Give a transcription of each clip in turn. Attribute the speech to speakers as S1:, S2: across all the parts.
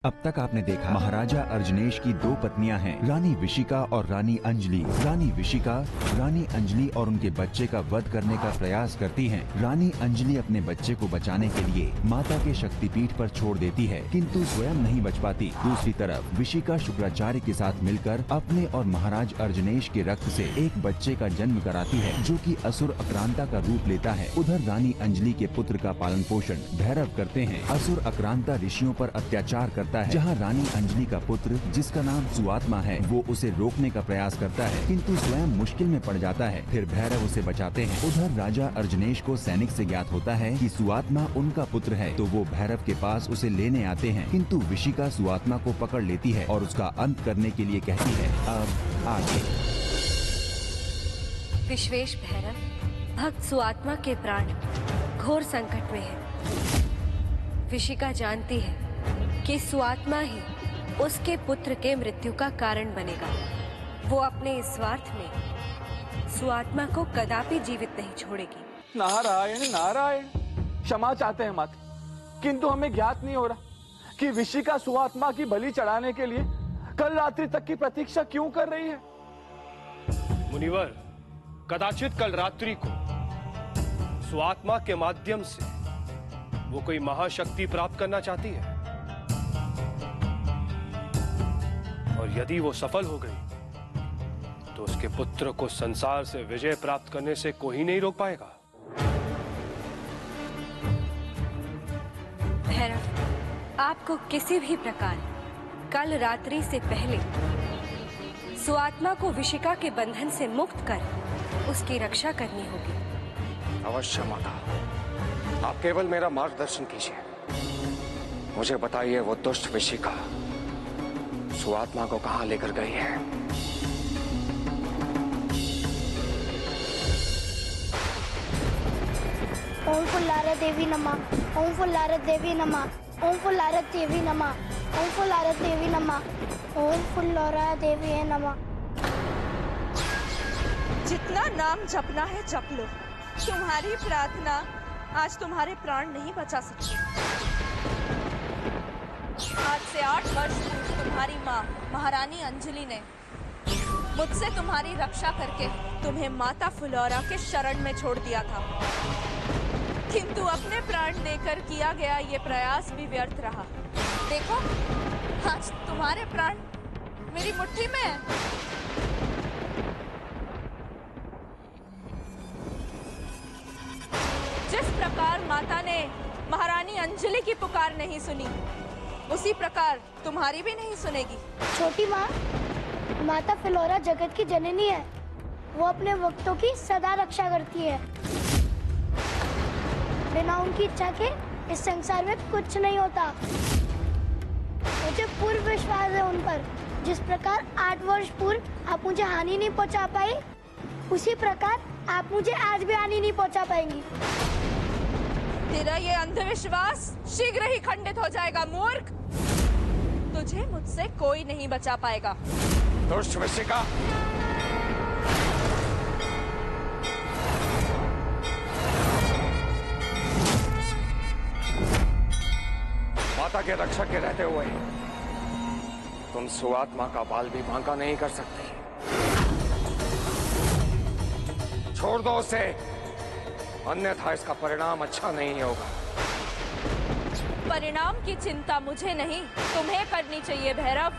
S1: अब तक आपने देखा महाराजा अर्जनेश की दो पत्नियां हैं, रानी विशिका और रानी अंजलि। रानी विशिका रानी अंजलि और उनके बच्चे का वध करने का प्रयास करती हैं। रानी अंजलि अपने बच्चे को बचाने के लिए माता के शक्तिपीठ पर छोड़ देती है, किंतु स्वयं नहीं बच पाती। दूसरी तरफ विशिका शुक्राचार्य के साथ मिलकर अपने और महाराज अर्जनेश के रक्त से एक बच्चे का जन्म कराती है, जो कि असुर अक्रांता का रूप लेता है। उधर रानी अंजलि के पुत्र का पालन पोषण भैरव करते हैं। असुर अक्रांता ऋषियों पर अत्याचार करता है, जहां रानी अंजलि का पुत्र जिसका नाम सुआत्मा है वो उसे रोकने का प्रयास करता है, किंतु स्वयं मुश्किल में पड़ जाता है। फिर भैरव उसे बचाते हैं। उधर राजा अर्जनेश को सैनिक से ज्ञात होता है कि सुआत्मा उनका पुत्र है, तो वो भैरव के पास उसे लेने आते हैं, किंतु विशिका सुआत्मा को पकड़ लेती है और उसका अंत करने के लिए कहती है। अब आगे
S2: विश्वेश भैरव, भक्त सुआत्मा के प्राण घोर संकट में है। विशिका जानती है कि सुआत्मा ही उसके पुत्र के मृत्यु का कारण बनेगा। वो अपने इस स्वार्थ में सुआत्मा को कदापि जीवित नहीं छोड़ेगी।
S3: नारायण नारायण, क्षमा चाहते हैं माता, किंतु हमें ज्ञात नहीं हो रहा कि विशिका सुआत्मा की बलि चढ़ाने के लिए कल रात्रि तक की प्रतीक्षा क्यों कर रही है।
S4: मुनिवर, कदाचित कल रात्रि को सुआत्मा के माध्यम से वो कोई महाशक्ति प्राप्त करना चाहती है, और यदि वो सफल हो गई तो उसके पुत्र को संसार से विजय प्राप्त करने से कोई नहीं रोक पाएगा।
S2: भैरव, आपको किसी भी प्रकार कल रात्रि से पहले सुआत्मा को विशिका के बंधन से मुक्त कर उसकी रक्षा करनी होगी।
S5: अवश्य माता, आप केवल मेरा मार्गदर्शन कीजिए। मुझे बताइए, वो दुष्ट विशिका सुआत्मा को कहां लेकर गई है?
S6: ओम फुल्लारा देवी नमः, ओम फुल्लारा देवी नमः, ओम फुल्लारा देवी नमः, ओम फुल्लारा देवी नमः, ओम फुल्लारा देवी नमः।
S7: जितना नाम जपना है जप लो। तुम्हारी प्रार्थना आज तुम्हारे प्राण नहीं बचा सकती। आज से 8 वर्ष पूर्व तुम्हारी माँ महारानी अंजलि ने मुझसे तुम्हारी रक्षा करके तुम्हें माता फुलौरा के शरण में छोड़ दिया था, किंतु अपने प्राण देकर किया गया ये प्रयास भी व्यर्थ रहा। देखो, आज तुम्हारे प्राण मेरी मुट्ठी में है। जिस प्रकार माता ने महारानी अंजलि की पुकार नहीं सुनी, उसी प्रकार तुम्हारी भी नहीं सुनेगी।
S6: छोटी माँ, माता फिलोरा जगत की जननी है। वो अपने भक्तों की सदा रक्षा करती है। बिना उनकी इच्छा के इस संसार में कुछ नहीं होता। मुझे पूर्ण विश्वास है उन पर। जिस प्रकार 8 वर्ष पूर्व आप मुझे हानि नहीं पहुंचा पाए, उसी प्रकार आप मुझे आज भी हानि नहीं पहुंचा पाएंगी।
S7: तेरा ये अंधविश्वास शीघ्र ही खंडित हो जाएगा मूर्ख। तुझे मुझसे कोई नहीं बचा पाएगा।
S5: दुष्ट विशिका, माता के रक्षक के रहते हुए तुम सुआत्मा का बाल भी बांका नहीं कर सकती। छोड़ दो उसे, अन्यथा इसका परिणाम अच्छा नहीं होगा।
S7: परिणाम की चिंता मुझे नहीं, तुम्हें करनी चाहिए भैरव।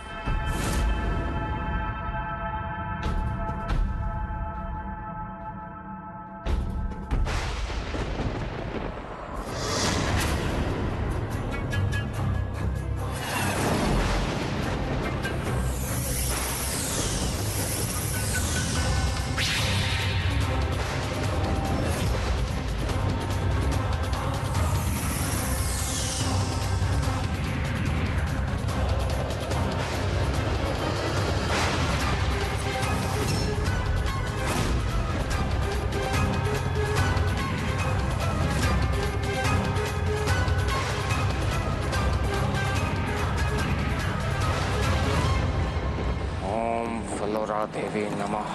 S5: देवी नमः।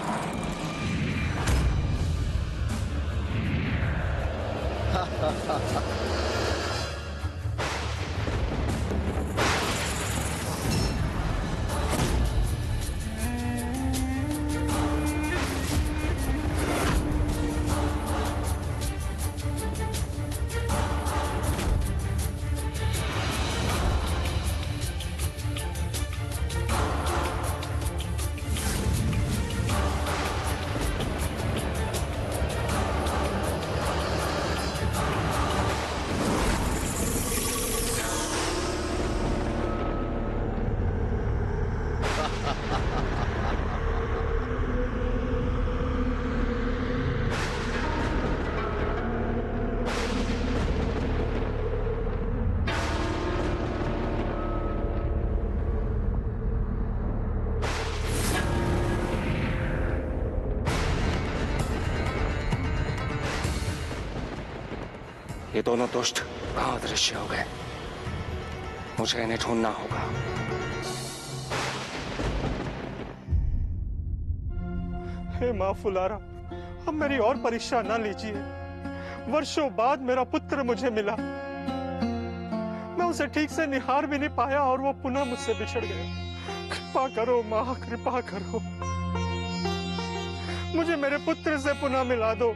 S5: ये दोनों दुष्ट कहां अदृश्य हो गए? मुझे इन्हें ढूंढना होगा।
S8: हे माँ फुलारा, अब मेरी और परीक्षा न लीजिए। वर्षों बाद मेरा पुत्र मुझे मिला। मैं उसे ठीक से निहार भी नहीं पाया और वो पुनः मुझसे बिछड़ गया। कृपा करो माँ, कृपा करो, मुझे मेरे पुत्र से पुनः मिला दो।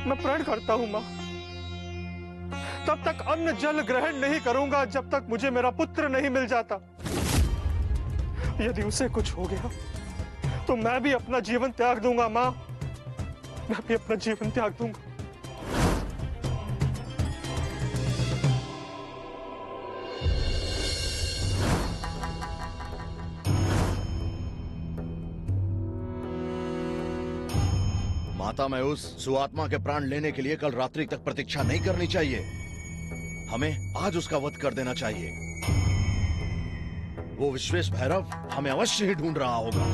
S8: मैं प्रण करता हूँ माँ, तब तक अन्न जल ग्रहण नहीं करूंगा जब तक मुझे मेरा पुत्र नहीं मिल जाता। यदि उसे कुछ हो गया तो मैं भी अपना जीवन त्याग दूंगा माँ, मैं भी अपना जीवन त्याग दूंगा।
S9: माता, मैं उस सुआत्मा के प्राण लेने के लिए कल रात्रि तक प्रतीक्षा नहीं करनी चाहिए। हमें आज उसका वध कर देना चाहिए। वो विश्वेश भैरव हमें अवश्य ही ढूंढ रहा होगा।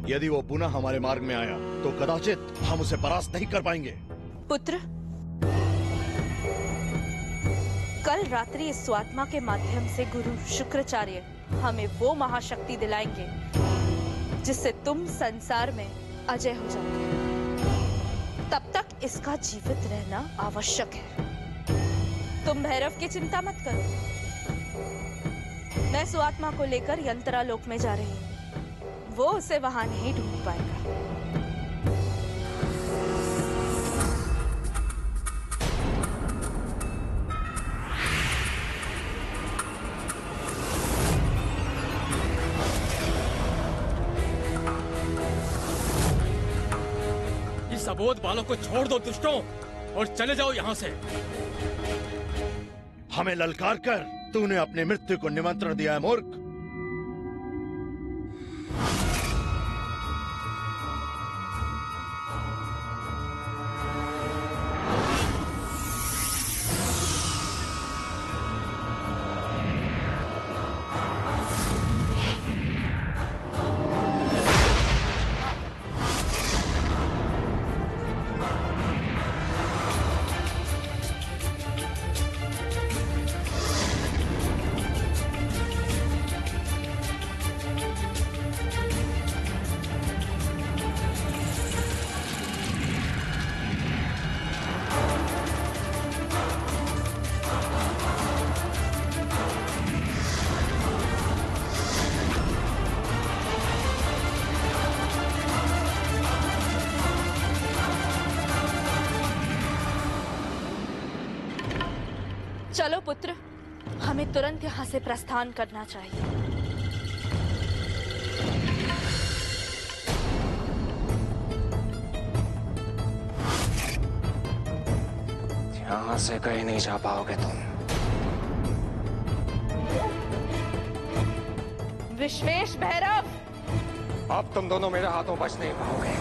S9: यदि वो पुनः हमारे मार्ग में आया तो कदाचित हम उसे परास्त नहीं कर पाएंगे।
S7: पुत्र, कल रात्रि इस स्वात्मा के माध्यम से गुरु शुक्राचार्य हमें वो महाशक्ति दिलाएंगे जिससे तुम संसार में अजय हो जाओगे। तब तक इसका जीवित रहना आवश्यक है। तुम भैरव की चिंता मत करो, मैं सुआत्मा को लेकर यंत्रालोक में जा रही हूँ। वो उसे वहां नहीं ढूंढ पाएगा।
S10: इस अबोध बालक को छोड़ दो दुष्टों, और चले जाओ यहाँ से।
S9: हमें ललकार कर तूने अपने मृत्यु को निमंत्रण दिया है मूर्ख।
S7: चलो पुत्र, हमें तुरंत यहाँ से प्रस्थान करना चाहिए।
S5: यहाँ से कहीं नहीं जा पाओगे तुम।
S7: विश्वेश भैरव,
S5: अब तुम दोनों मेरे हाथों बच नहीं पाओगे।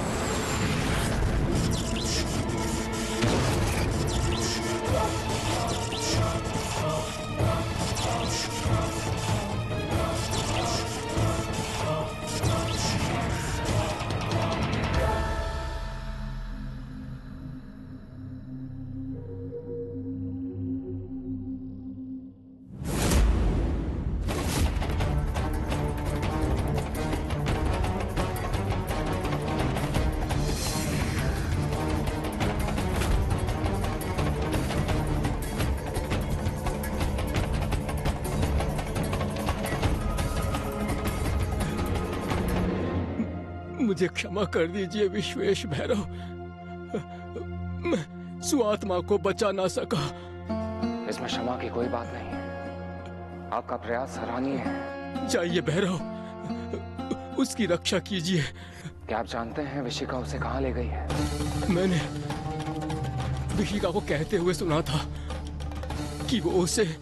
S10: मुझे क्षमा कर दीजिए विश्वेश भैरव, मैं सुआत्मा को बचा ना सका।
S5: इसमें क्षमा की कोई बात नहीं है, आपका प्रयास सराहनीय है।
S10: जाइए भैरव, उसकी रक्षा कीजिए।
S5: क्या आप जानते हैं विशिका उसे कहाँ ले गई है?
S10: मैंने विशिका को कहते हुए सुना था कि वो उसे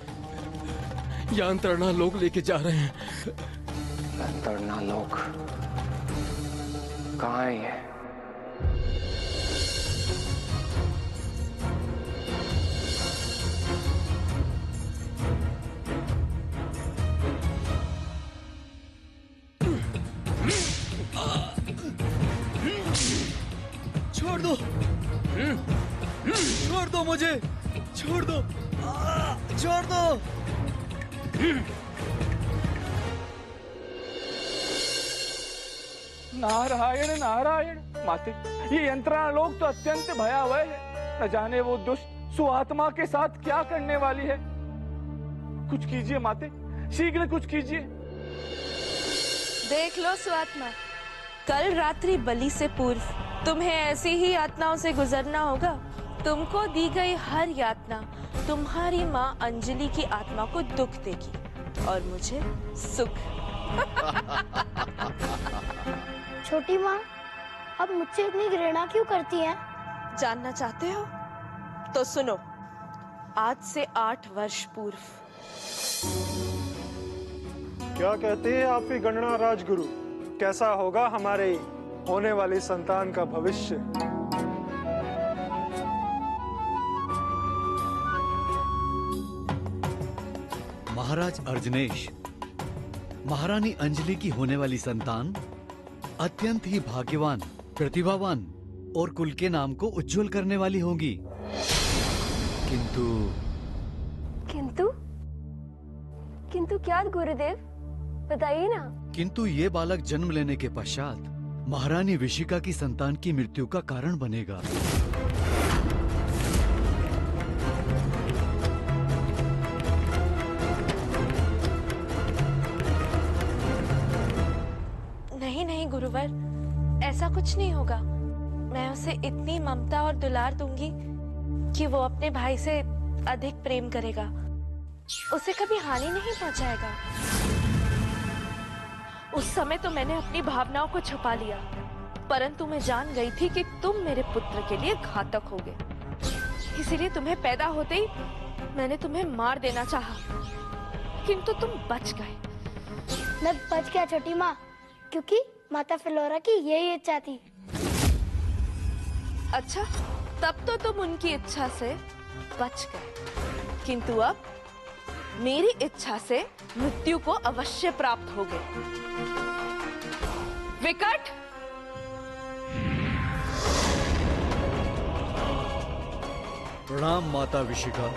S10: यांत्रणा लोक लेके जा रहे हैं।
S5: यांत्रणा लोक कहाँ है ये?
S10: छोड़ दो
S9: मुझे, छोड़ दो, छोड़ दो।
S3: नारायण नारायण। माते, ये यंत्रणा लोग तो अत्यंत भयावह है। न जाने वो दुष्ट सुआत्मा के साथ क्या करने वाली है। कुछ कीजिए माते, शीघ्र कुछ कीजिए।
S7: देख लो सुआत्मा, कल रात्रि बलि से पूर्व तुम्हें ऐसी ही यातनाओं से गुजरना होगा। तुमको दी गई हर यातना तुम्हारी माँ अंजलि की आत्मा को दुख देगी और मुझे सुख।
S6: छोटी माँ, अब मुझसे इतनी घृणा क्यों करती हैं?
S7: जानना चाहते हो? तो सुनो, आज से 8 वर्ष पूर्व।
S8: क्या कहते हैं आपकी गणना राजगुरु? कैसा होगा हमारे होने वाली संतान का भविष्य?
S11: महाराज अर्जनेश, महारानी अंजलि की होने वाली संतान अत्यंत ही भाग्यवान, प्रतिभावान और कुल के नाम को उज्जवल करने वाली होगी। किंतु
S2: किंतु किंतु क्या गुरुदेव, बताइए ना।
S11: किंतु ये बालक जन्म लेने के पश्चात महारानी विशिका की संतान की मृत्यु का कारण बनेगा।
S7: नहीं नहीं गुरुवर, ऐसा कुछ नहीं होगा। मैं उसे इतनी ममता और दुलार दूंगी कि वो अपने भाई से अधिक प्रेम करेगा, उसे कभी हानि नहीं पहुंचाएगा। उस समय तो मैंने अपनी भावनाओं को छुपा लिया, परंतु मैं जान गई थी कि तुम मेरे पुत्र के लिए घातक होगे। इसीलिए तुम्हें पैदा होते ही मैंने तुम्हें मार देना चाहा, किंतु तुम बच गए।
S6: मैं बच गया छोटी माँ, क्योंकि माता फिलोरा की यही इच्छा थी।
S7: अच्छा, तब तो तुम उनकी इच्छा से बच गए, किंतु अब मेरी इच्छा से मृत्यु को अवश्य प्राप्त होगे। विकट,
S11: प्रणाम माता विशिका।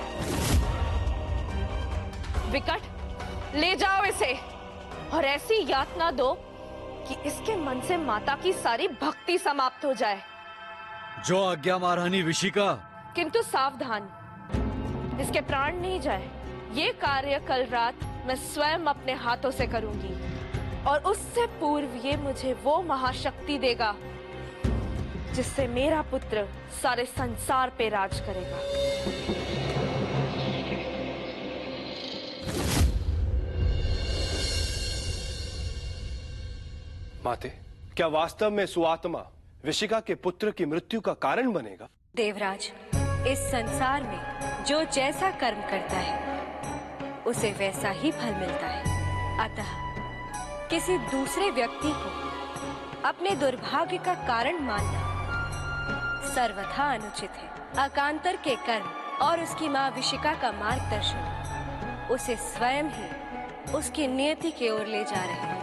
S7: विकट, ले जाओ इसे और ऐसी यातना दो कि इसके मन से माता की सारी भक्ति समाप्त हो जाए।
S11: जो आज्ञा महारानी विशिका।
S7: किंतु सावधान, इसके प्राण नहीं जाए। ये कार्य कल रात मैं स्वयं अपने हाथों से करूंगी और उससे पूर्व ये मुझे वो महाशक्ति देगा जिससे मेरा पुत्र सारे संसार पे राज करेगा।
S4: माते, क्या वास्तव में सुआत्मा विशिका के पुत्र की मृत्यु का कारण बनेगा?
S2: देवराज, इस संसार में जो जैसा कर्म करता है उसे वैसा ही फल मिलता है। अतः किसी दूसरे व्यक्ति को अपने दुर्भाग्य का कारण मानना सर्वथा अनुचित है। अकांतर के कर्म और उसकी माँ विशिका का मार्गदर्शन उसे स्वयं ही उसकी नियति की ओर ले जा रहे हैं।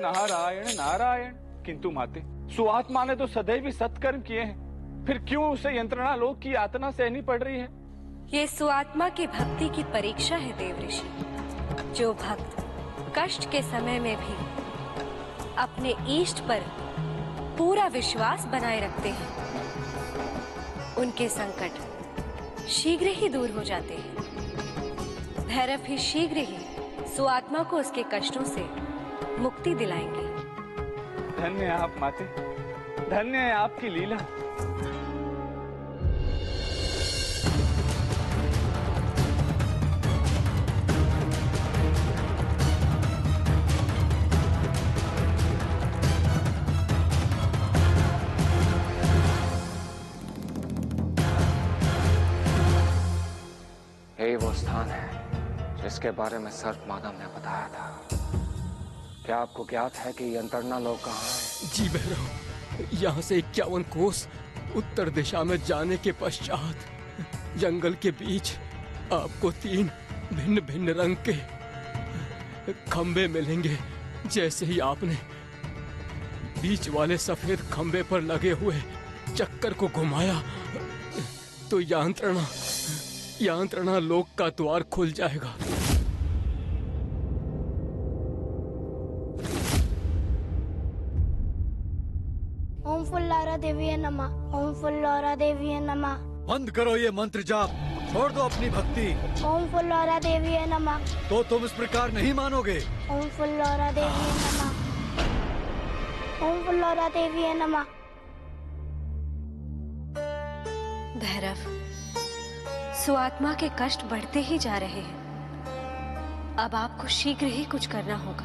S3: नारायण नारायण। किंतु माते, सुआत्मा ने तो सदैव ही सत्कर्म किए हैं, फिर क्यों उसे यंत्रणा लोक की यातना सहनी पड़ रही है?
S2: ये सुआत्मा की भक्ति की परीक्षा है देवऋषि। जो भक्त कष्ट के समय में भी अपने इष्ट पर पूरा विश्वास बनाए रखते हैं, उनके संकट शीघ्र ही दूर हो जाते हैं। भैरव भी शीघ्र ही सुआत्मा को उसके कष्टों से मुक्ति दिलाएंगे।
S3: धन्य है आप माते, धन्य है आपकी लीला।
S5: यही वो स्थान है जिसके बारे में सर्प माधव ने बताया था। क्या आपको ज्ञात है कि यंत्रणा लोक कहाँ है?
S10: जी भैरव, यहाँ से 51 कोस उत्तर दिशा में जाने के पश्चात जंगल के बीच आपको 3 भिन्न भिन्न रंग के खंबे मिलेंगे। जैसे ही आपने बीच वाले सफेद खंबे पर लगे हुए चक्कर को घुमाया, तो यांत्रणा लोक का द्वार खुल जाएगा।
S6: ओम फुल्लारा देवी नमः। ओम फुल्लारा देवी नमः।
S11: बंद करो ये मंत्र जाप, छोड़ दो अपनी भक्ति।
S6: ओम फुल्लारा देवी नमः।
S11: तो तुम इस प्रकार नहीं मानोगे।
S6: ओम फुल्लारा देवी नमः। ओम फुल्लारा देवी नमः।
S2: भैरव, सुआत्मा के कष्ट बढ़ते ही जा रहे हैं। अब आपको शीघ्र ही कुछ करना होगा।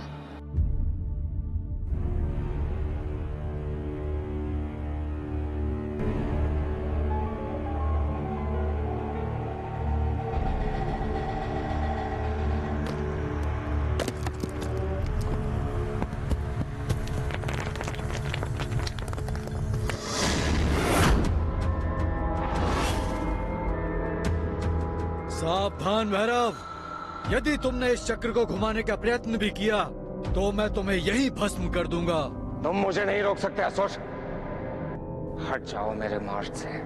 S11: सावधान भैरव, यदि तुमने इस चक्र को घुमाने का प्रयत्न भी किया तो मैं तुम्हें यहीं भस्म कर दूंगा।
S5: तुम मुझे नहीं रोक सकते असुर, हट जाओ मेरे मार्ग से।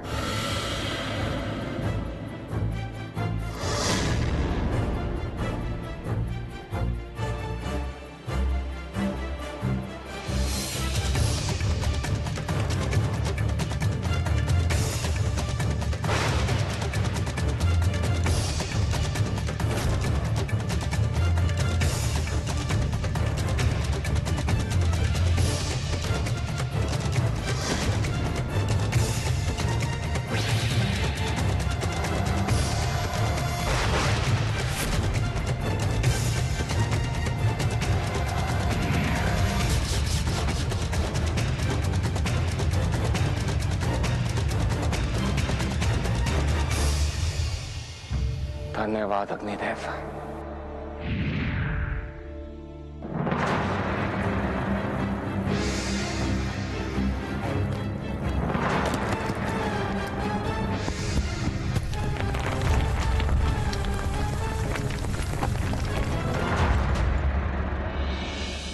S5: धन्यवाद अग्निदेव।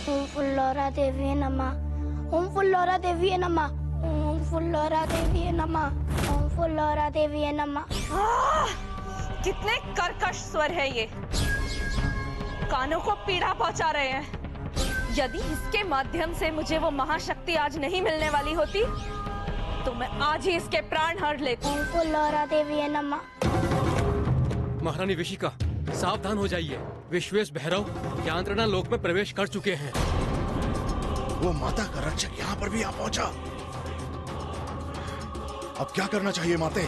S6: ओम फुल्लारा देवी नमः। ओम फुल्लारा देवी नमः। ओम फुल्लारा देवी नमः। ओम फुल्लारा देवी नमः।
S7: कितने कर्कश स्वर है ये, कानों को पीड़ा पहुंचा रहे हैं। यदि इसके माध्यम से मुझे वो महाशक्ति आज नहीं मिलने वाली होती तो मैं आज ही इसके प्राण हर लेती।
S6: ओम फुल्लारा देवी नमः।
S10: महारानी विशिका, सावधान हो जाइए। विश्वेश भैरव यांत्रणा लोक में प्रवेश कर चुके हैं।
S9: वो माता का रक्षक यहाँ पर भी आ पहुंचा। अब क्या करना चाहिए माते?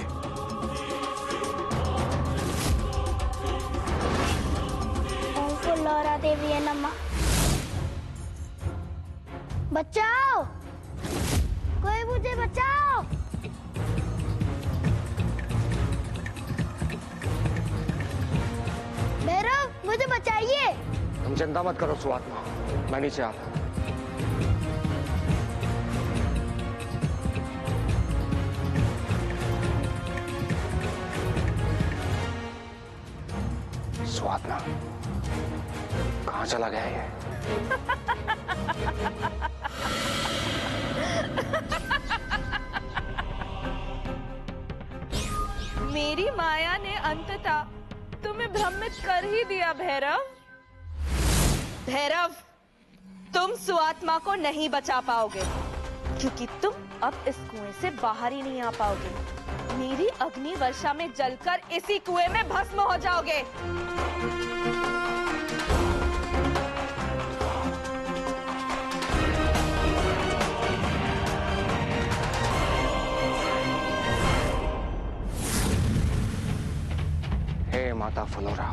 S6: फुल्लारा देवी नमः। बचाओ, कोई मुझे बचाओ। भैरव, मुझे बचाइए।
S5: तुम चिंता मत करो सुआत्मा, मैं नीचे आता। सुआत्मा, कहाँ चला गया ये?
S7: मेरी माया ने अंततः तुम्हें भ्रमित कर ही दिया भैरव। भैरव, तुम सुआत्मा को नहीं बचा पाओगे क्योंकि तुम अब इस कुएं से बाहर ही नहीं आ पाओगे। मेरी अग्नि वर्षा में जलकर इसी कुएं में भस्म हो जाओगे।
S5: हे माता फुलोरा,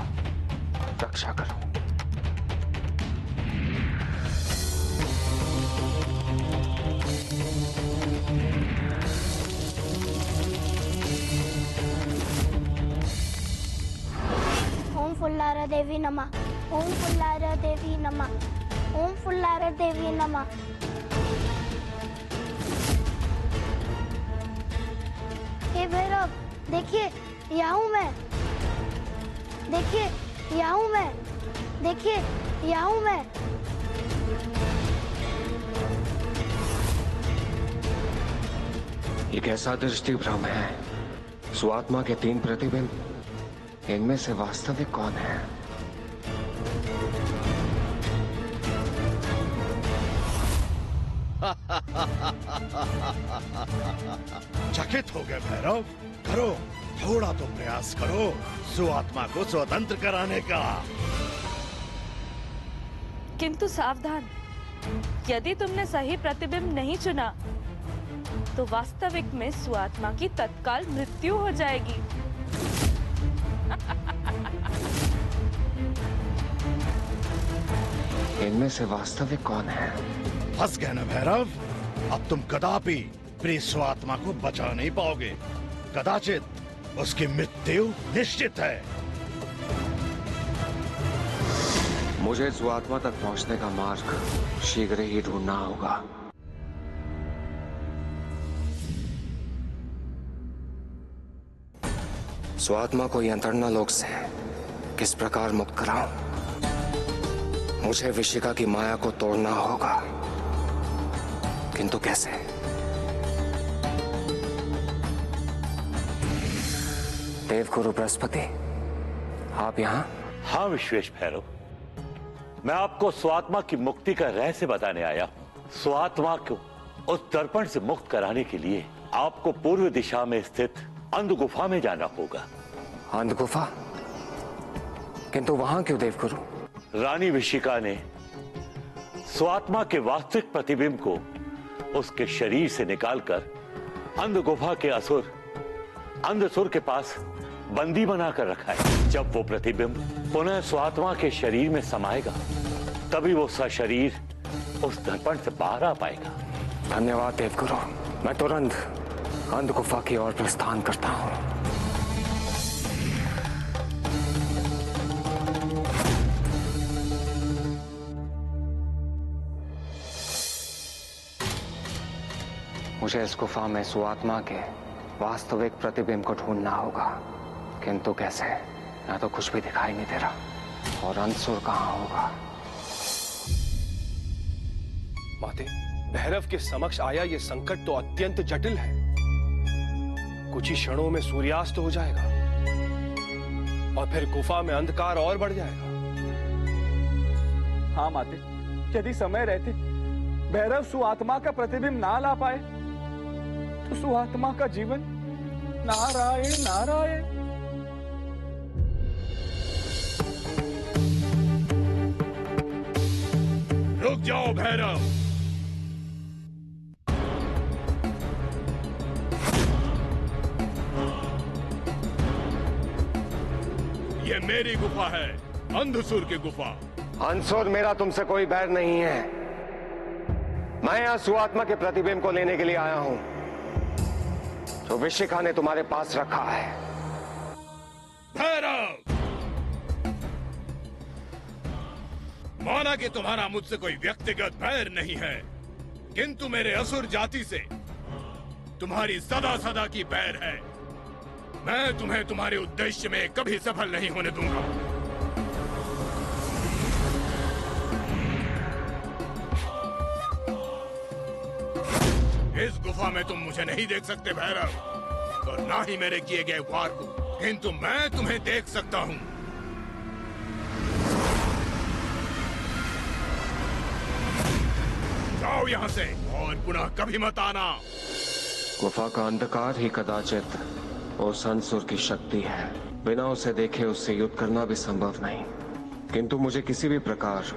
S5: रक्षा करो।
S6: ओम फुल्लारा देवी नमः। ओम फुल्लारा देवी नमः। ओम फुल्लारा देवी नमः। हे भैरव, देखिए यहाँ हूँ मैं। देखिए यहाँ हूँ मैं। देखिए यहाँ हूँ मैं।
S5: ये कैसा दृष्टि भ्रम है? सुआत्मा के 3 प्रतिबिंब, इनमें से वास्तविक कौन है?
S9: चकित हो गए भैरव? करो, थोड़ा तो प्रयास करो सुआत्मा को स्वतंत्र कराने का।
S7: किंतु सावधान, यदि तुमने सही प्रतिबिंब नहीं चुना तो वास्तविक में सुआत्मा की तत्काल मृत्यु हो जाएगी।
S5: इनमें से वास्तविक कौन है?
S9: फंस गए ना भैरव? अब तुम कदापि प्रिय सुआत्मा को बचा नहीं पाओगे। कदाचित उसकी मृत्यु निश्चित है।
S5: मुझे सुआत्मा तक पहुंचने का मार्ग शीघ्र ही ढूंढना होगा। सुआत्मा को यंत्रणा लोक से किस प्रकार मुक्त कराऊं? मुझे विशिका की माया को तोड़ना होगा, किंतु कैसे? देवगुरु बृहस्पति, आप यहाँ?
S12: हाँ विश्वेश भैरव, मैं आपको स्वात्मा की मुक्ति का रहस्य बताने आया हूँ। स्वात्मा को उस दर्पण से मुक्त कराने के लिए आपको पूर्व दिशा में स्थित अंध गुफा में जाना होगा।
S5: अंध गुफा? किंतु वहां क्यों देवगुरु?
S12: रानी विशिका ने स्वात्मा के वास्तविक प्रतिबिंब को उसके शरीर से निकालकर अंध गुफा के अंधसुर के पास बंदी बनाकर रखा है। जब वो प्रतिबिंब पुनः स्वात्मा के शरीर में समाएगा, तभी वो सशरीर उस दर्पण से बाहर आ पाएगा।
S5: धन्यवाद देवगुरु, मैं तुरंत अंध गुफा की ओर प्रस्थान करता हूँ। मुझे इस गुफा में सुआत्मा के वास्तविक प्रतिबिंब को ढूंढना होगा, किंतु कैसे? यहाँ तो कुछ भी दिखाई नहीं दे रहा। और अंधसुर कहाँ होगा?
S4: माते, भैरव के समक्ष आया ये संकट तो अत्यंत जटिल है। कुछ ही क्षणों में सूर्यास्त हो जाएगा और फिर गुफा में अंधकार और बढ़ जाएगा।
S3: हाँ माते, यदि समय रहते भैरव सुआत्मा का प्रतिबिंब ना ला पाए तो सुआत्मा का जीवन नारायण नारायण।
S12: रुक जाओ भैरव, ये मेरी गुफा है, अंधसुर की गुफा।
S5: अंधसुर, मेरा तुमसे कोई बैर नहीं है। मैं यहाँ सुआत्मा के प्रतिबिंब को लेने के लिए आया हूँ, जो विशिका ने तुम्हारे पास रखा है।
S12: भैरव, माना कि तुम्हारा मुझसे कोई व्यक्तिगत बैर नहीं है, किंतु मेरे असुर जाति से तुम्हारी सदा सदा की बैर है। मैं तुम्हें तुम्हारे उद्देश्य में कभी सफल नहीं होने दूंगा। इस गुफा में तुम मुझे नहीं देख सकते भैरव, और ना ही मेरे किए गए वार को, किंतु मैं तुम्हें देख सकता हूं। जाओ यहां से और पुनः कभी मत आना।
S5: गुफा का अंधकार ही कदाचित उस अंधसुर की शक्ति है। बिना उसे देखे उससे युद्ध करना भी संभव नहीं, किंतु मुझे किसी भी प्रकार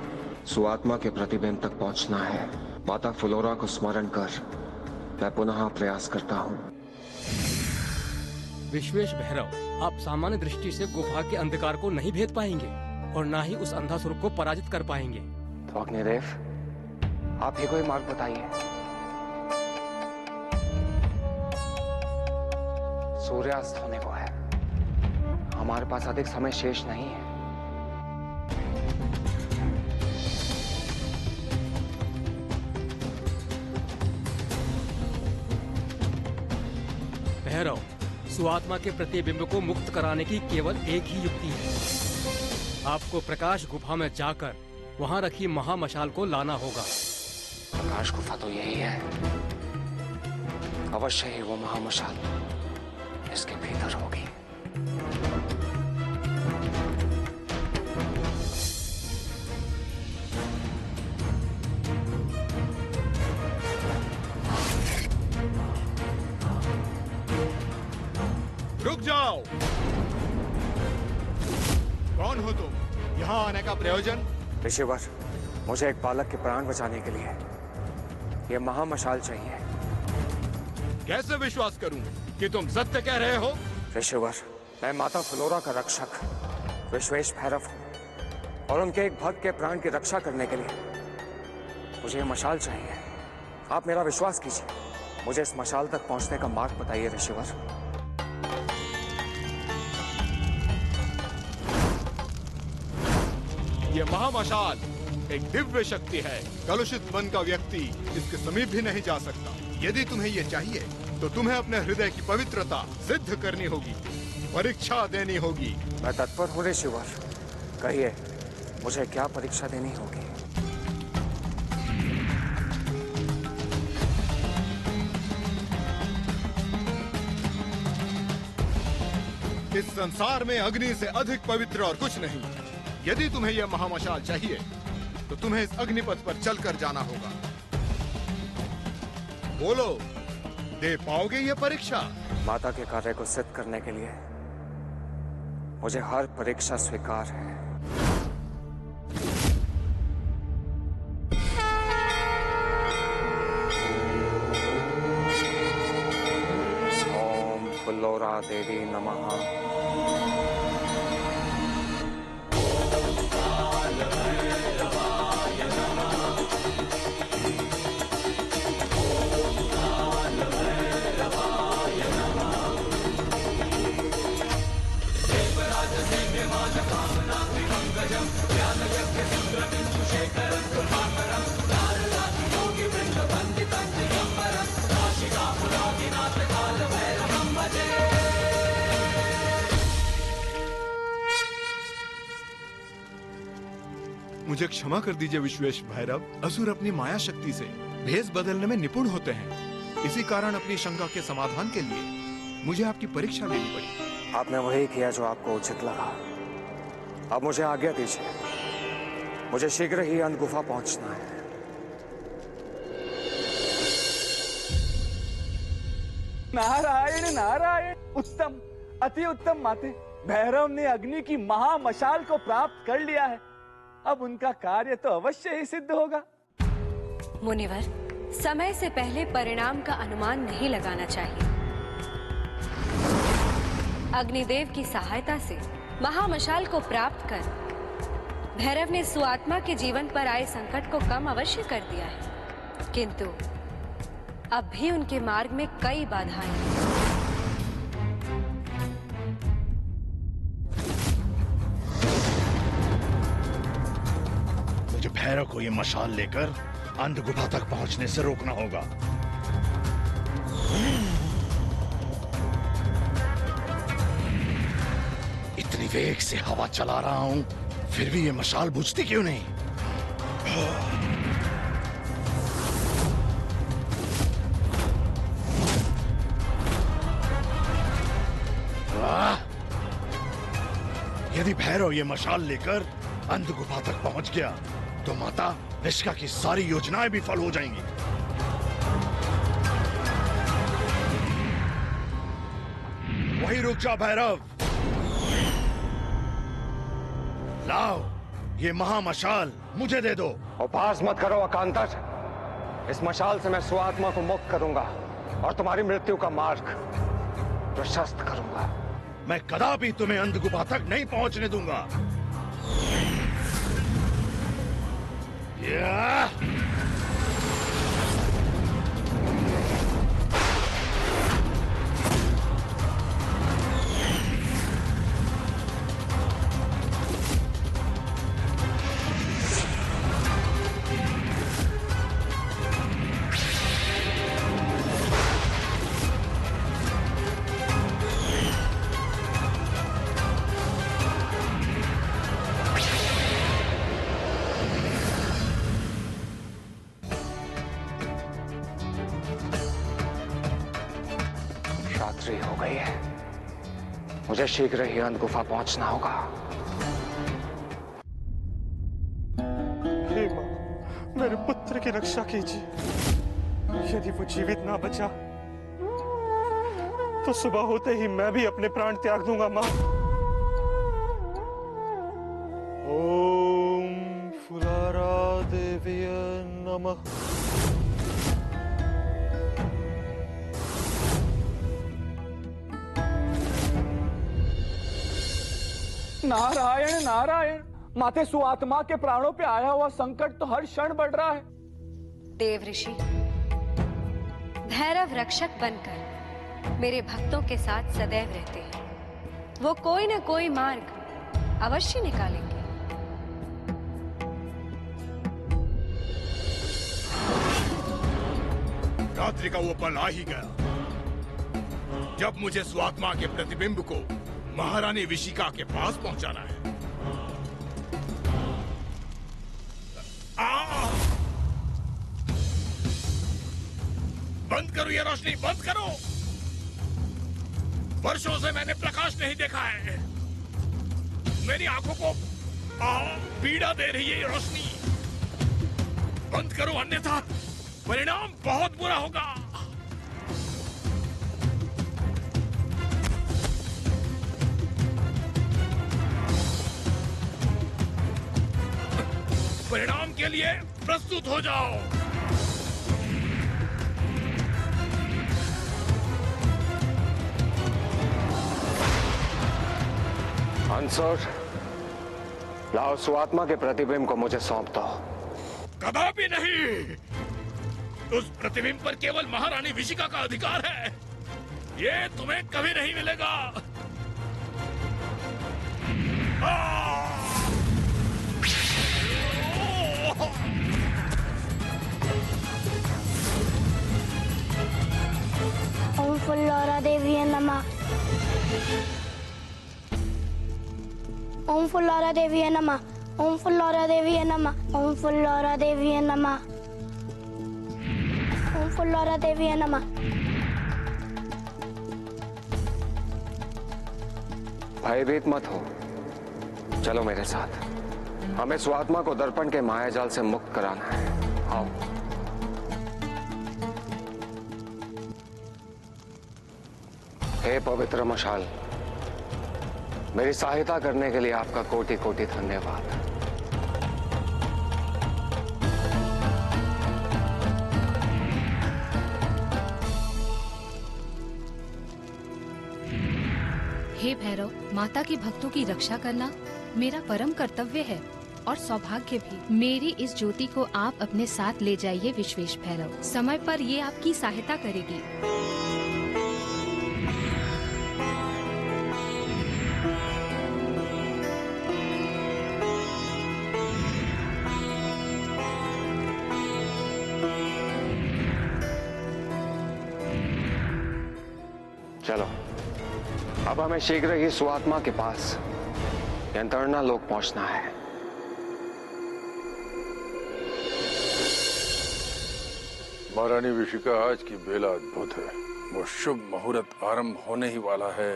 S5: सुआत्मा के प्रतिबिंब तक पहुंचना है। माता फ्लोरा को स्मरण कर मैं पुनः प्रयास करता हूँ।
S10: विश्वेश भैरव, आप सामान्य दृष्टि से गुफा के अंधकार को नहीं भेद पाएंगे और ना ही उस अंधासुर को पराजित कर पाएंगे।
S5: तो अग्निदेव, आप ही कोई मार्ग बताइए। सूर्यास्त होने को है, हमारे पास अधिक समय शेष नहीं है।
S10: भैरव, सुआत्मा के प्रतिबिंब को मुक्त कराने की केवल एक ही युक्ति है। आपको प्रकाश गुफा में जाकर वहां रखी महामशाल को लाना होगा।
S5: प्रकाश गुफा तो यही है, अवश्य ही वो महामशाल इसके भीतर होगी।
S13: रुक जाओ। कौन हो तुम? यहाँ आने का प्रयोजन?
S5: ऋषिवर, मुझे एक बालक के प्राण बचाने के लिए यह महामशाल चाहिए।
S13: कैसे विश्वास करूं कि तुम सत्य कह रहे हो?
S5: ऋषिवर, मैं माता फ्लोरा का रक्षक विश्वेश भैरव हूं और उनके एक भक्त के प्राण की रक्षा करने के लिए मुझे यह मशाल चाहिए। आप मेरा विश्वास कीजिए। मुझे इस मशाल तक पहुंचने का मार्ग बताइए ऋषिवर।
S13: यह महामशाल एक दिव्य शक्ति है। कलुषित मन का व्यक्ति इसके समीप भी नहीं जा सकता। यदि तुम्हें यह चाहिए तो तुम्हें अपने हृदय की पवित्रता सिद्ध करनी होगी, परीक्षा देनी होगी।
S5: मैं तत्पर हूँ ऋषिवर। कहिए, मुझे क्या परीक्षा देनी होगी?
S13: इस संसार में अग्नि से अधिक पवित्र और कुछ नहीं। यदि तुम्हें यह महामशाल चाहिए तो तुम्हें इस अग्निपथ पर चलकर जाना होगा। बोलो, दे पाओगे यह परीक्षा?
S5: माता के कार्य को सिद्ध करने के लिए मुझे हर परीक्षा स्वीकार है। ओम फुल्लोरा देवी नमः।
S13: मुझे क्षमा कर दीजिए विश्वेश भैरव। असुर अपनी माया शक्ति से भेष बदलने में निपुण होते हैं। इसी कारण अपनी शंका के समाधान के लिए मुझे आपकी परीक्षा लेनी पड़ी।
S5: आपने वही किया जो आपको उचित लगा। अब मुझे आज्ञा दीजिए। मुझे शीघ्र ही अंध गुफा पहुंचना है।
S3: नारायण नारायण। उत्तम, अति उत्तम माते। भैरव ने अग्नि की महामशाल को प्राप्त कर लिया है। अब उनका कार्य तो अवश्य ही सिद्ध होगा।
S2: मुनिवर, समय से पहले परिणाम का अनुमान नहीं लगाना चाहिए। अग्निदेव की सहायता से महामशाल को प्राप्त कर भैरव ने सुआत्मा के जीवन पर आए संकट को कम अवश्य कर दिया है, किंतु अब भी उनके मार्ग में कई बाधाएं हैं।
S9: मुझे भैरव को ये मशाल लेकर अंध गुफा तक पहुंचने से रोकना होगा। इतनी वेग से हवा चला रहा हूं, फिर भी ये मशाल बुझती क्यों नहीं? यदि भैरव ये मशाल लेकर अंध गुफा तक पहुंच गया तो माता निष्का की सारी योजनाएं भी फल हो जाएंगी। वहीं रुक जा भैरव। लाओ ये महामशाल मुझे दे दो।
S5: उपहास मत करो अकांतर। इस मशाल से मैं सुआत्मा को मुक्त करूंगा और तुम्हारी मृत्यु का मार्ग प्रशस्त करूंगा।
S9: मैं कदापि तुम्हें अंध गुफा तक नहीं पहुंचने दूंगा।
S5: रात्रि हो गई है। मुझे शीघ्र ही अंध गुफा पहुंचना होगा।
S8: हे मां, मेरे पुत्र की रक्षा कीजिए। यदि वो जीवित ना बचा तो सुबह होते ही मैं भी अपने प्राण त्याग दूंगा मां। ओम फुलारा देवीय नमः।
S3: नारायण नारायण, माते सुआत्मा के प्राणों पे आया हुआ संकट तो हर क्षण बढ़ रहा है।
S2: देव ऋषि भैरव रक्षक बनकर मेरे भक्तों के साथ सदैव रहते हैं। वो कोई ना कोई मार्ग अवश्य निकालेंगे।
S13: रात्रि का वो पल आ ही गया जब मुझे स्वात्मा के प्रतिबिंब को महारानी विशिका के पास पहुंचाना है। बंद करो ये रोशनी, बंद करो। वर्षों से मैंने प्रकाश नहीं देखा है। मेरी आंखों को पीड़ा दे रही है ये रोशनी। बंद करो अन्यथा परिणाम बहुत बुरा होगा। परिणाम के लिए प्रस्तुत हो जाओ।
S5: अंसुर, लाओ सुआत्मा के प्रतिबिंब को मुझे सौंप दो।
S13: कदापि नहीं। उस प्रतिबिंब पर केवल महारानी विशिका का अधिकार है। ये तुम्हें कभी नहीं मिलेगा।
S6: ओम फुल्लौरा देवी नमः। ओम फुल्लौरा देवी नमः। ओम फुल्लौरा देवी नमः। ओम फुल्लौरा देवी नमः। ओम फुल्लौरा देवी नमः।
S5: भयभीत मत हो, चलो मेरे साथ। हमें स्वात्मा को दर्पण के मायाजाल से मुक्त कराना है। आओ। हे पवित्र मशाल, मेरी सहायता करने के लिए आपका कोटि कोटि धन्यवाद।
S14: हे भैरव, माता के भक्तों की रक्षा करना मेरा परम कर्तव्य है और सौभाग्य भी। मेरी इस ज्योति को आप अपने साथ ले जाइए विश्वेश भैरव। समय पर ये आपकी सहायता करेगी।
S5: चलो, अब हमें शीघ्र ही सुआत्मा के पास यंत्रणा लोक पहुंचना है।
S15: महारानी विशिका, आज की बेला अद्भुत है। वो शुभ मुहूर्त आरंभ होने ही वाला है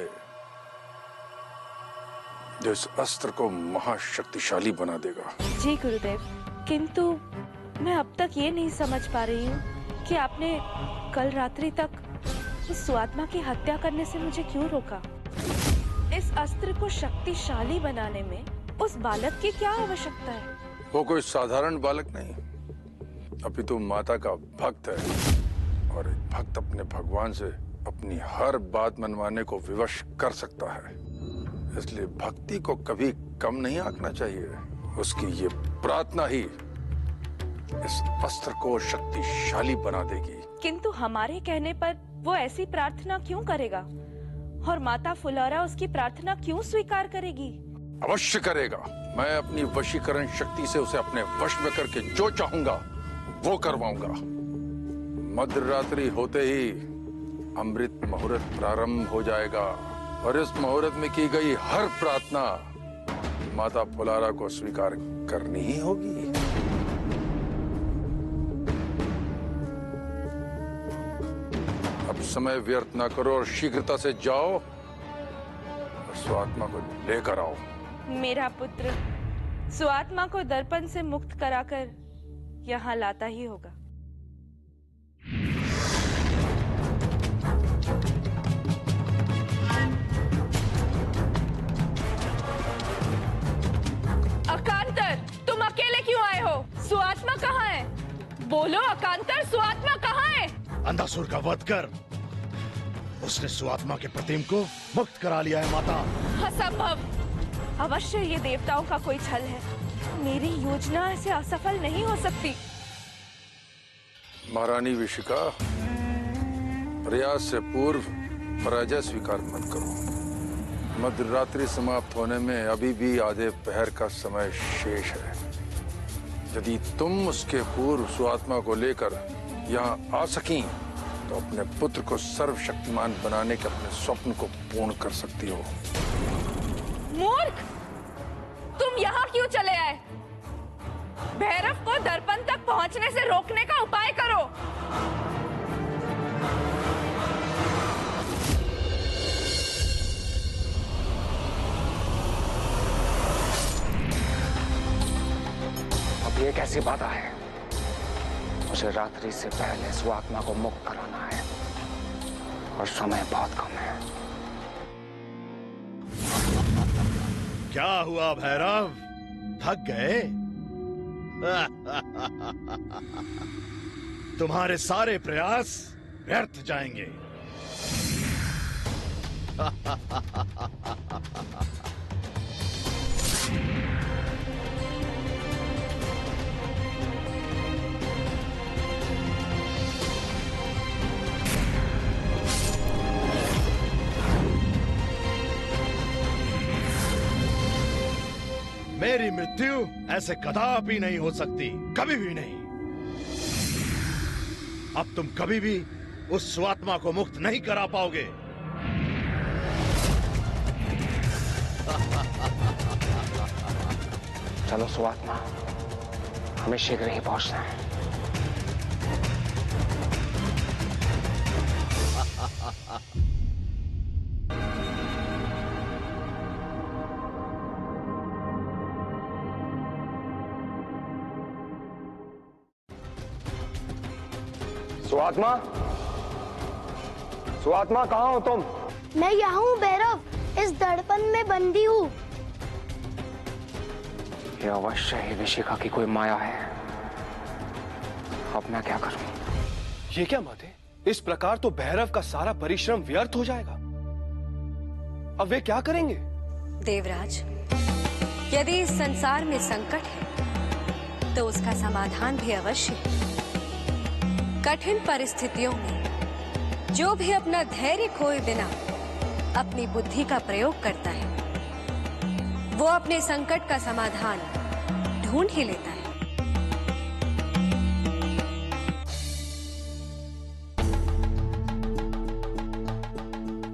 S15: जो इस अस्त्र को महाशक्तिशाली बना देगा।
S7: जी गुरुदेव, किंतु मैं अब तक ये नहीं समझ पा रही हूँ कि आपने कल रात्रि तक उस सुआत्मा की हत्या करने से मुझे क्यों रोका। इस अस्त्र को शक्तिशाली बनाने में उस बालक की क्या आवश्यकता है?
S15: वो कोई साधारण बालक नहीं, अपितु माता का भक्त है और एक भक्त अपने भगवान से अपनी हर बात मनवाने को विवश कर सकता है। इसलिए भक्ति को कभी कम नहीं आंकना चाहिए। उसकी ये प्रार्थना ही इस अस्त्र को शक्तिशाली बना देगी।
S7: किंतु हमारे कहने पर वो ऐसी प्रार्थना क्यों करेगा और माता फुलौरा उसकी प्रार्थना क्यों स्वीकार करेगी?
S15: अवश्य करेगा। मैं अपनी वशीकरण शक्ति से उसे अपने वश में करके जो चाहूंगा वो करवाऊंगा। मध्यरात्रि होते ही अमृत मुहूर्त प्रारंभ हो जाएगा और इस मुहूर्त में की गई हर प्रार्थना माता फुलारा को स्वीकार करनी ही होगी। अब समय व्यर्थ ना करो और शीघ्रता से जाओ सुआत्मा को लेकर आओ।
S7: मेरा पुत्र सुआत्मा को दर्पण से मुक्त कराकर यहाँ लाता ही होगा। अकांतर, तुम अकेले क्यों आए हो? सुआत्मा कहाँ है? बोलो अकांतर, सुआत्मा कहाँ है?
S9: अंधासुर का वध कर उसने सुआत्मा के प्रतिम को मुक्त करा लिया है माता।
S7: असंभव। अवश्य ये देवताओं का कोई छल है। मेरी योजना ऐसे असफल नहीं हो सकती।
S15: महारानी विशिका, प्रयास से पूर्व पराजय स्वीकार मत करो। मध्यरात्रि समाप्त होने में अभी भी आधे पहर का समय शेष है। यदि तुम उसके पूर्व सुआत्मा को लेकर यहाँ आ सकी तो अपने पुत्र को सर्वशक्तिमान बनाने के अपने स्वप्न को पूर्ण कर सकती हो।
S7: मूर्ख, तुम यहाँ क्यों चले आए? भैरव को दर्पण तक पहुँचने से रोकने का उपाय करो।
S5: अब ये कैसी बात है? मुझे रात्रि से पहले सुआत्मा को मुक्त कराना है और समय बहुत कम है।
S9: क्या हुआ भैरव, थक गए? तुम्हारे सारे प्रयास व्यर्थ जाएंगे। मेरी मृत्यु ऐसे कदापि नहीं हो सकती, कभी भी नहीं। अब तुम कभी भी उस सुआत्मा को मुक्त नहीं करा पाओगे।
S5: चलो सुआत्मा, हमें शीघ्र ही पहुंचना है। सुआत्मा, सुआत्मा कहाँ हो तुम?
S6: मैं यहाँ हूँ भैरव, इस दर्पण में बंदी हूँ।
S5: ये अवश्य ही विशिका की कोई माया है। अब मैं क्या करूं?
S4: ये क्या माते? इस प्रकार तो भैरव का सारा परिश्रम व्यर्थ हो जाएगा। अब वे क्या करेंगे?
S2: देवराज, यदि इस संसार में संकट है तो उसका समाधान भी अवश्य है। कठिन परिस्थितियों में जो भी अपना धैर्य खोए बिना अपनी बुद्धि का प्रयोग करता है, वो अपने संकट का समाधान ढूंढ ही लेता है।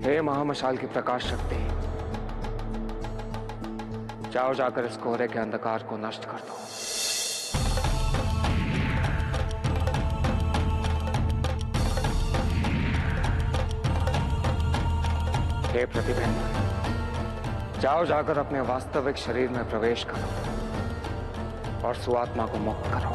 S5: हे महामशाल की प्रकाश शक्ति, जाओ जाकर इस कोहरे के अंधकार को नष्ट कर दो। हे प्रतिबिंब, जाओ जाकर अपने वास्तविक शरीर में प्रवेश करो और सुआत्मा को मुक्त करो।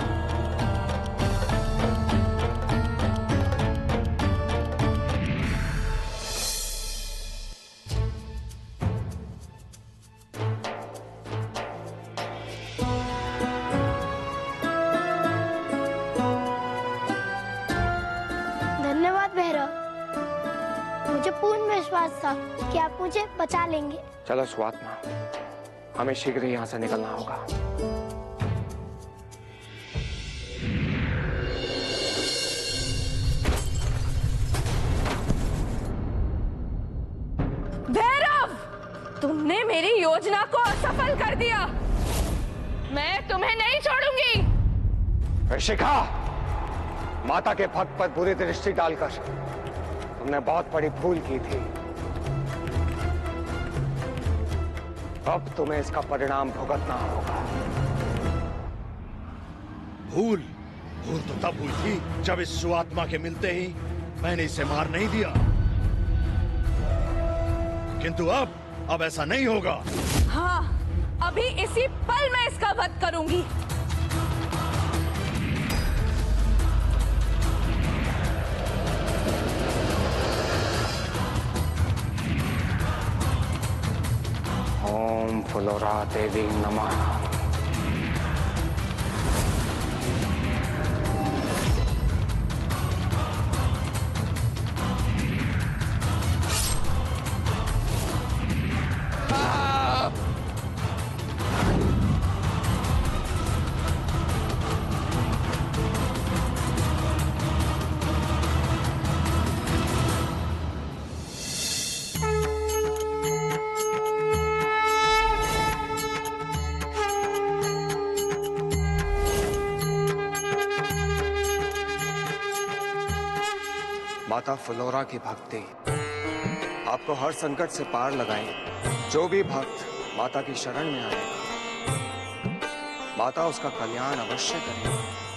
S6: धन्यवाद भैरव, मुझे पूर्ण विश्वास था कि आप मुझे बचा लेंगे।
S5: चलो सुआत्मा, हमें शीघ्र ही यहाँ से निकलना होगा।
S7: भैरव, तुमने मेरी योजना को असफल कर दिया। मैं तुम्हें नहीं छोड़ूंगी।
S5: शिखा, माता के भक्त पर बुरी दृष्टि डालकर तुमने बहुत बड़ी भूल की थी। अब तुम्हें इसका परिणाम भुगतना होगा।
S9: भूल तो तब हुई थी जब इस सुआत्मा के मिलते ही मैंने इसे मार नहीं दिया, किंतु अब अब ऐसा नहीं होगा।
S7: हाँ, अभी इसी पल मैं इसका वध करूंगी।
S5: ओम फुलोरा देवी नमः। माता फ्लोरा की भक्ति आपको हर संकट से पार लगाए। जो भी भक्त माता की शरण में आएगा, माता उसका कल्याण अवश्य करेगी।